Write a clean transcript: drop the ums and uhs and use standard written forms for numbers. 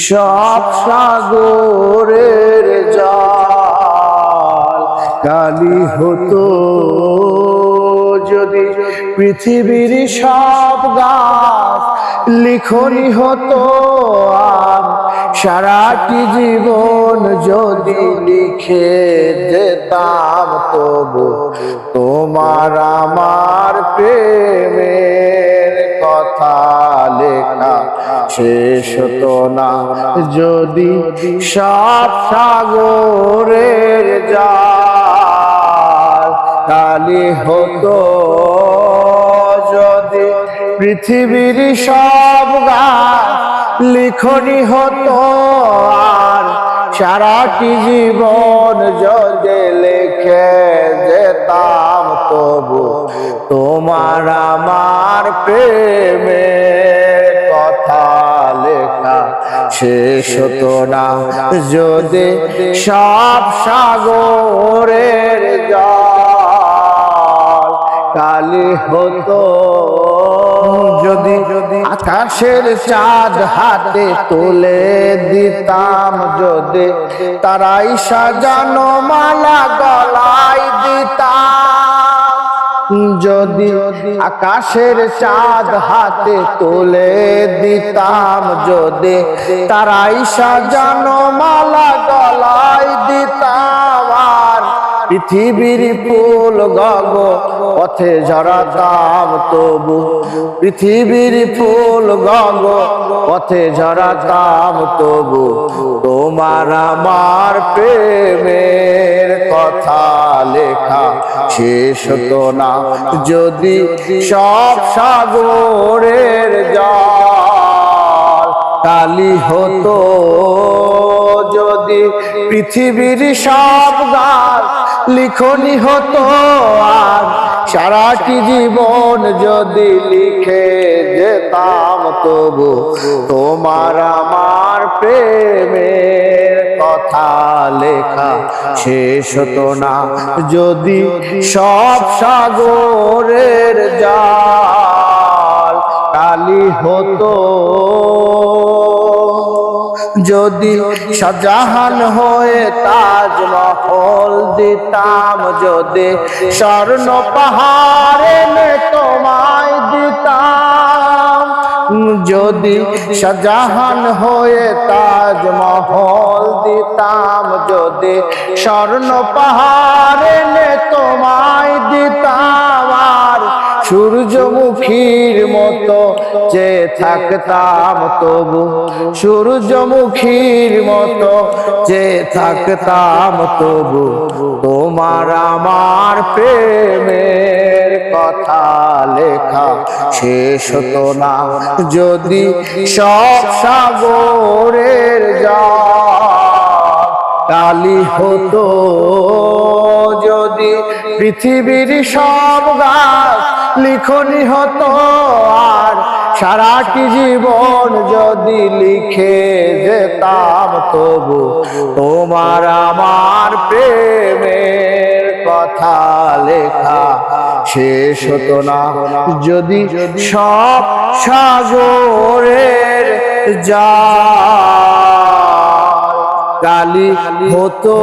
সব সাগরের জল কালি হতো যদি পৃথিবীর সব গাছ লিখনি হতো আর সারাটি জীবন যদি লিখে যেতাম তবু তোমার আমার প্রেমের কথা লেখা শেষ হতো না যদি সব সাগরের জল কালি হতো যদি পৃথিবীর সব গাছ লিখনি হতো আর সারাটি জীবন যদি লিখে যেতাম তবু তোমার আমার প্রেমের কথা লেখা শেষ হতো না যদি সব সাগরের জল কালি হতো যদি আকাশের চাঁদ হাতে তুলে দিতাম যদি তারাই সাজানো মালা গলায় দিতাম যদি আকাশের চাঁদ হাতে তুলে দিতাম যদি তারাই সাজানো মালা গলায় দিতাম আর পৃথিবীর ফুল গগন পথে ঝরাতাম তবু পৃথিবীর ফুল গগন পথে ঝরাতাম তবু তোমার আমার প্রেমের কথা লেখা শেষ হতো না যদি সব সাগরের জল কালি হতো যদি পৃথিবীর সব গাছ লিখনি হতো আর সারাটি জীবন যদি লিখে যেতাম তবু তোমার আমার প্রেমের কথা লেখা শেষ হতো না যদি সব সাগরের জল কালি হতো যদি শাহজাহান হয়ে তাজমহল দিতাম যদি স্বর্ণ পাহাড়ে তোমায় দিতাম যদি শাহজাহান হয়ে তাজমহল দিতাম যদি স্বর্ণ পাহাড়ে তোমায় দিতাম আর সূর্যমুখীর মতো যে থাকতাম তবু সূর্যমুখীর মতো যে থাকতাম তবু তোমার আমার প্রেমের কথা লেখা শেষ হতো না যদি সব সাগরের জল কালি হতো যদি পৃথিবীর সব গাছ লিখনি হতো আর সারাটি জীবন যদি লিখে যেতাম তবু তোমার আমার প্রেমের কথা লেখা শেষ হতো না যদি সব সাগরের জল কালি হতো।